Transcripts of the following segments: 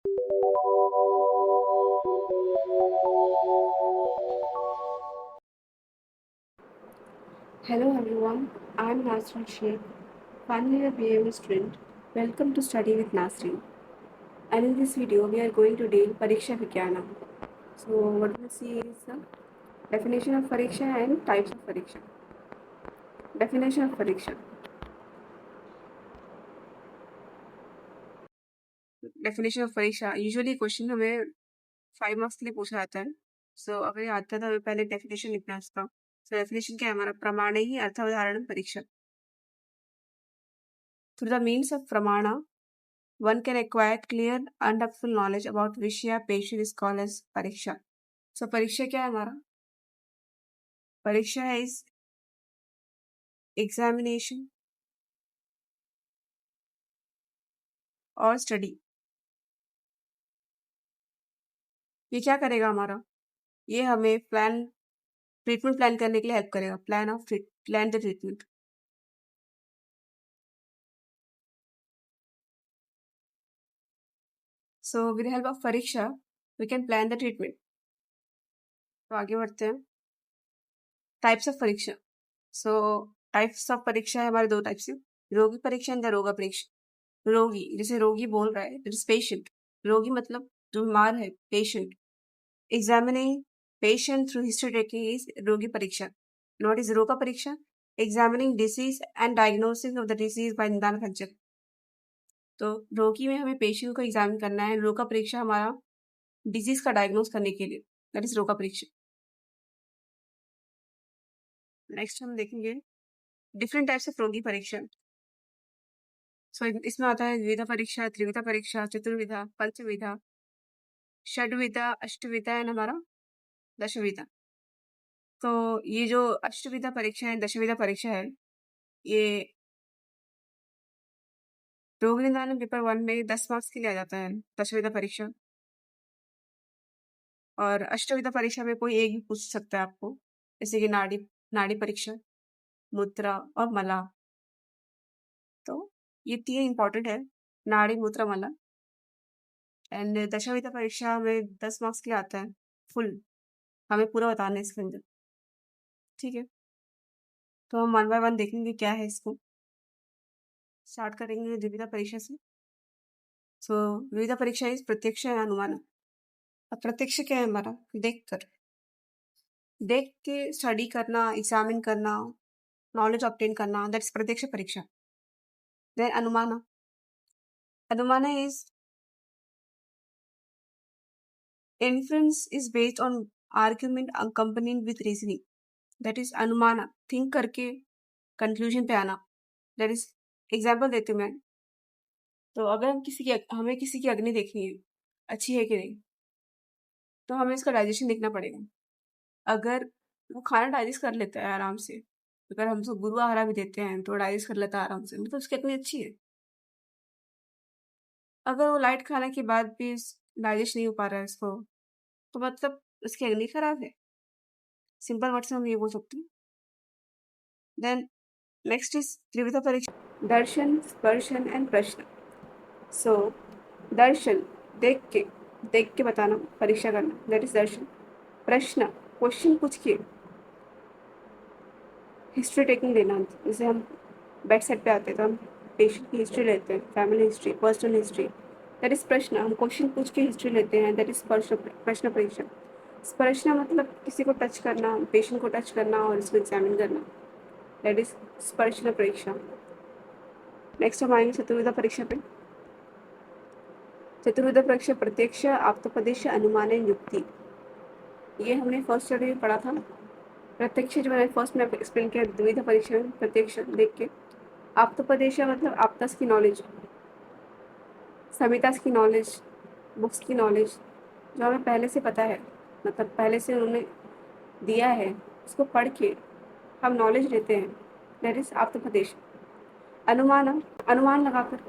Hello everyone, I am Nasrin Sheikh, final year BAME student. Welcome to Study with Nasrin. And in this video, we are going to deal Pariksha Vigyana. So, what we'll see is the definition of Pariksha and types of Pariksha. Definition of Pariksha. Definition of Pariksha. Usually question हमें 5 marks के लिए पूछा जाता है. सो अगर ये आता है तो हमें पहले डेफिनेशन लिखना है इसका. सो डेफिनेशन क्या है हमारा? प्रमाणे ही अर्थावधारण परीक्षा. Through the means of pramana, one can acquire clear and full knowledge about Vishya patient is called as Pariksha. So परीक्षा क्या है हमारा? परीक्षा is examination और study. ये क्या करेगा हमारा? ये हमें ट्रीटमेंट प्लान करने के लिए हेल्प करेगा. Plan the treatment. So with the help of परीक्षा we can plan the treatment. तो आगे बढ़ते हैं. टाइप्स ऑफ परीक्षा. सो टाइप्स ऑफ परीक्षा है हमारे 2 टाइप्स से. रोगी परीक्षा एंड रोगा परीक्षा. रोगी जैसे रोगी बोल रहा है, पेशेंट. रोगी मतलब जो बीमार है, patient. Examining patient through history taking is रोगी परीक्षा. नॉट इज रोगा परीक्षा. Examining disease and diagnosis of the disease by निदान परीक्षक. तो रोगी में हमें पेशेंट को एग्जामिन करना है. रोगा परीक्षा हमारा डिजीज का डायग्नोस करने के लिए. दैट इज रोगा परीक्षा. नेक्स्ट हम देखेंगे डिफरेंट टाइप्स ऑफ रोगी परीक्षा. सो इसमें आता है द्विविधा परीक्षा, त्रिविधा परीक्षा, चतुर्विधा, पंचविधा, षड्विधा, अष्टविधा एंड हमारा दशविधा. तो ये जो अष्टविधा परीक्षा है, दशविधा परीक्षा है, ये रोग निदान पेपर 1 में 10 मार्क्स के लिए आ जाता है दशविधा परीक्षा. और अष्टविधा परीक्षा में कोई एक भी पूछ सकता है आपको, जैसे कि नाड़ी परीक्षा, मूत्रा और मला. तो ये 3 इंपॉर्टेंट है, नाड़ी, मूत्रा, मला. एंड दशविधा परीक्षा में 10 मार्क्स के लिए आता है फुल. हमें पूरा बताना है इसके अंदर. ठीक है, तो हम 1 बाय 1 देखेंगे क्या है इसको. स्टार्ट करेंगे द्विविधा परीक्षा से. सो द्विविधा परीक्षा इज प्रत्यक्ष या अनुमान. अब प्रत्यक्ष क्या है हमारा? देख के स्टडी करना, एग्जामिन करना, नॉलेज ऑब्टेन करना, दैट्स प्रत्यक्ष परीक्षा. देन अनुमान is inference is based on argument accompanied with reasoning. That is अनुमान. थिंक करके कंक्लूजन पे आना. दैट इज एग्जाम्पल देती हूँ मैं. तो अगर हमें किसी की अग्नि देखनी है, अच्छी है कि नहीं, तो हमें इसका डाइजेशन देखना पड़ेगा. अगर वो खाना डाइजेस्ट कर लेता है आराम से, अगर हम उसको गुरु आहारा भी देते हैं तो डाइजेस्ट कर लेता है आराम से, मतलब उसकी अग्नि अच्छी है. अगर वो लाइट खाने के बाद भी डाइजेस्ट नहीं हो पा रहा है इसको, तो मतलब उसकी अग्नि खराब है. सिंपल वर्ड से हम ये बोल सकते हैं. देन नेक्स्ट इज त्रिविधा परीक्षा. दर्शन, स्पर्शन एंड प्रश्न. सो दर्शन देख के बताना, परीक्षा करना, दैट इज दर्शन. प्रश्न क्वेश्चन पूछ के हिस्ट्री टेकिंग लेना. जैसे हम बेड सेट पे आते हैं तो हम पेशेंट की हिस्ट्री लेते हैं, family history, personal history, that is प्रश्न. हम क्वेश्चन पूछ के हिस्ट्री लेते हैं, दैट इज प्रश्न परीक्षा. स्पर्शना मतलब किसी को टच करना, पेशेंट को टच करना और उसको एग्जामिन करना, दैट इज स्पर्शना परीक्षा. नेक्स्ट हम आएंगे चतुर्विधा परीक्षा पे. चतुर्विधा परीक्षा प्रत्यक्ष, आप्तोपदेश, अनुमान एंड युक्ति. ये हमने फर्स्ट स्टडी में पढ़ा था. प्रत्यक्ष जो मैंने फर्स्ट में एक्सप्लेन किया, द्विविधा परीक्षा में प्रत्यक्ष देख के. आप्तोपदेश मतलब आपदास की नॉलेज, संहितास की नॉलेज, बुक्स की नॉलेज जो हमें पहले से पता है, मतलब पहले से उन्होंने दिया है, उसको पढ़ के हम नॉलेज लेते हैं, दैट इज आप्तोपदेश. अनुमान लगाकर.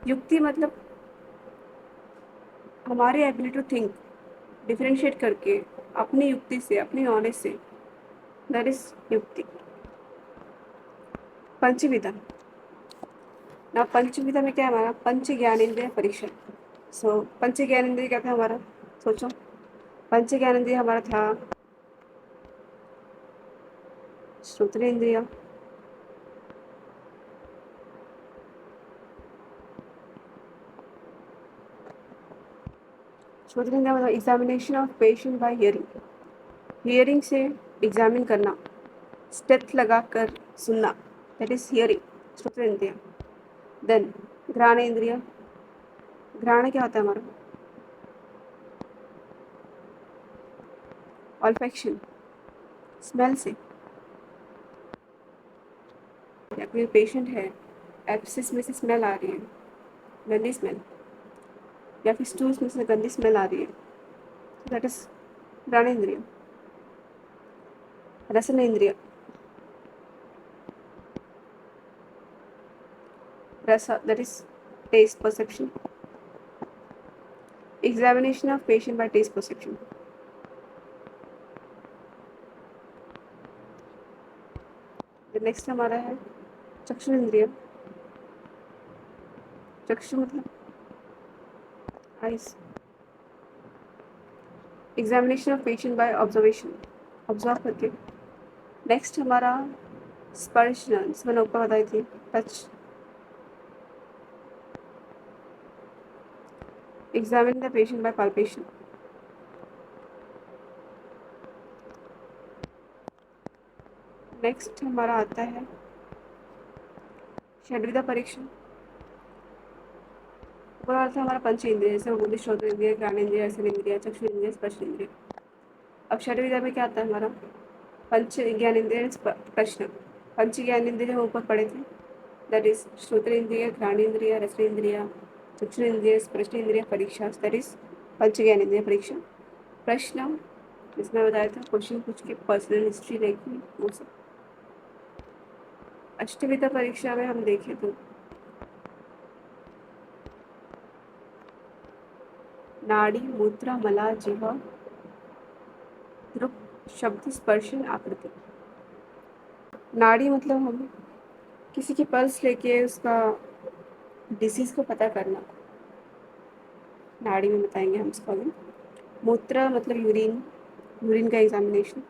युक्ति मतलब हमारी एबिलिटी टू थिंक, डिफरेंशिएट करके अपनी युक्ति से, अपनी नॉलेज से, दैट इज युक्ति. पंचविधा. ना पंचविधा में क्या है हमारा? पंच ज्ञानेंद्रिय परीक्षा. सो पंच ज्ञानेंद्रिय क्या था हमारा, सोचो। पंच ज्ञानेंद्रिय हमारा था श्रोत्रेंद्रिय, श्रोत्रेंद्रिय मतलब examination of patient bye hearing, hearing से एग्जामिन करना, स्टेथ लगा कर सुनना, दैट इज हियरिंग, श्रोत्रेंद्रिय। देन घ्राणेंद्रिय, घ्राण क्या होता है हमारा, ऑल्फैक्शन, स्मेल से, या कोई पेशेंट है एप्सिस में से स्मेल आ रही है, गंदी स्मेल, या फिर स्टूल्स में से गंदी स्मेल आ रही है, दैट इज घ्राणेंद्रिय। रसनेंद्रिय, rasa, that is taste perception, examination of patient by taste perception। Next हमारा है चक्षु इंद्रिय, चक्षु मतलब eyes, examination of patient by observation, observe करके। नेक्स्ट हमारा स्पर्श, मैंने ऊपर बताई थी, touch, examine the patient bye palpation. Next हमारा आता है षड्विधा परीक्षण, पूरा अर्थ हमारा पंच इंद्रिय, जैसे बोली श्रोत इंद्रिय, ज्ञान इंद्रिय, रसन इंद्रिय, चक्षु इंद्रिय, स्पर्श इंद्रिय। अब षड्विधा में क्या आता है हमारा, पंच ज्ञान इंद्रिय, प्रश्न, पंच ज्ञान इंद्रिय हम ऊपर पढ़े थे, दैट इज श्रोत्रेंद्रिय, घ्राणेंद्रिय, रसनेंद्रिय, चक्षुरेंद्रिय, स्पर्शेंद्रिय परीक्षा, दैट इज पंच ज्ञानेंद्रिय परीक्षा। प्रश्न जिसमें बताया था क्वेश्चन पूछ के पर्सनल हिस्ट्री देखी, वो सब। अष्टविधा परीक्षा में हम देखें तो नाड़ी, मूत्र, मला, जिह्वा, दृक, शब्द, स्पर्शन, आकृति। नाड़ी मतलब हम किसी की पल्स लेके उसका डिसीज को पता करना, नाड़ी में बताएंगे हम इसको अभी। मूत्र मतलब यूरिन, यूरिन का एग्जामिनेशन।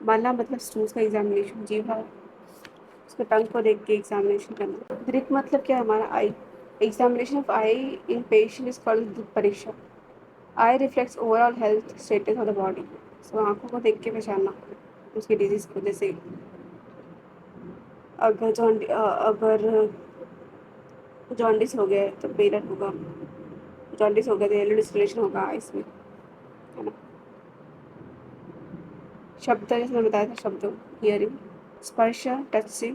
माला मतलब स्टूल्स का एग्जामिनेशन। जीवा उसके टंग को देख के एग्जामिनेशन करना। दृक मतलब क्या, हमारा eye, examination of eye in patient is called दृक परीक्षा। Eye reflects overall health status of the body, so आंखों को देख के पहचानना उसकी डिजीज को। जैसे अगर जॉन्डिस हो गया तो पेलर होगा, जॉन्डिस हो गया तो येलो डिस्कलेशन होगा इसमें, है ना। शब्द जैसे मैंने बताया था, शब्द हियरिंग। स्पर्श टच से।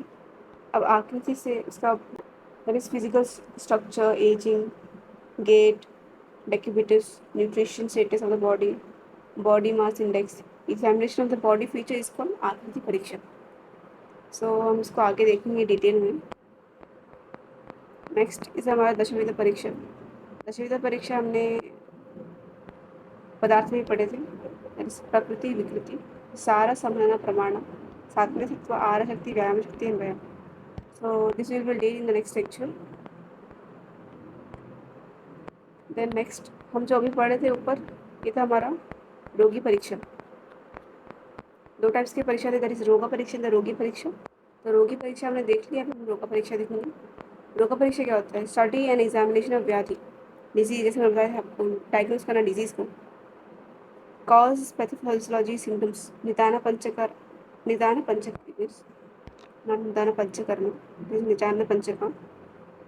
अब आकृति से उसका that is physical structure, ageing, gait, decubitus, nutrition status of the body, body mass index. Examination of the body feature is called आकृति परीक्षा। सो हम इसको आगे देखेंगे डिटेल में। नेक्स्ट इज हमारा दशविधा परीक्षा। दशविधा परीक्षा हमने पदार्थ में पढ़े थे, प्रकृति, विकृति, सारा, समहना, प्रमाण, सात्विक सत्व, आहार शक्ति, व्यायाम शक्ति एंड व्यायाम। So this will be deal in the next lecture. Then next हम जो अभी पढ़े थे ऊपर, ये था हमारा रोगी परीक्षा। दो टाइप्स की परीक्षा थी, दैट इज रोगा परीक्षा एंड रोगी परीक्षा। तो रोगी परीक्षा हमने देख लिया, अभी हम रोगा परीक्षा देखेंगे। रोगा परीक्षा क्या होता है, स्टडी एंड एग्जामिनेशन ऑफ व्याधि, डिजीज, जैसे मैं बताया आपको डायग्नोज करना डिजीज को। कॉज, पैथोफिजियोलॉजी, सिम्टम्स, निदान पंचकर, निदान पंचक, निदान पंचकर्म, निदान पंचक,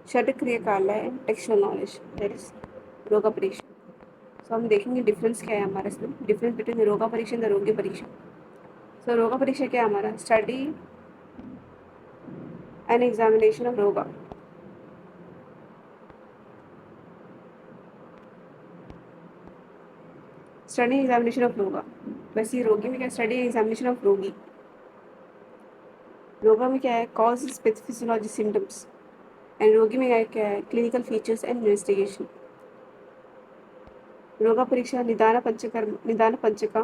षड क्रिया कालय, टेक्सुअल नॉलेज, दैट इज रोगा परीक्षा। सो हम देखेंगे डिफरेंस क्या है हमारे इसमें, डिफरेंस बिटवीन रोगा परीक्षा एंड रोगी परीक्षा। सो रोगा परीक्षा क्या है हमारा, स्टडी एंड एग्जामिनेशन ऑफ रोगा। स्टडी एग्जामिनेशन ऑफ रोगा। वैसे रोगी में क्या, स्टडी एग्जामिनेशन ऑफ रोगी। रोगा में क्या है, कॉज, पैथोफिजियोलॉजी, सिम्टम्स, एंड रोगी में क्या है, क्लिनिकल फीचर्स एंड इन्वेस्टिगेशन। रोगा परीक्षा निदान पंचकर्म, निदान पंचका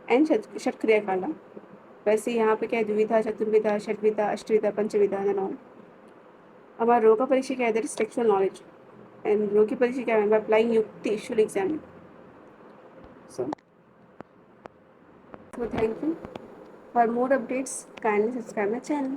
एंड षटक्रिया काला। वैसे यहाँ पे क्या है, द्विविधा, चतुर्विधा, षटविधा, अष्टविधा, पंचविधा एंड ऑल। हमारा रोगा परीक्षा क्या है, that is textual knowledge and bro की परीक्षा क्या है, अप्लाइंग युक्ति should examine. So thank you. For more updates, kindly subscribe my channel.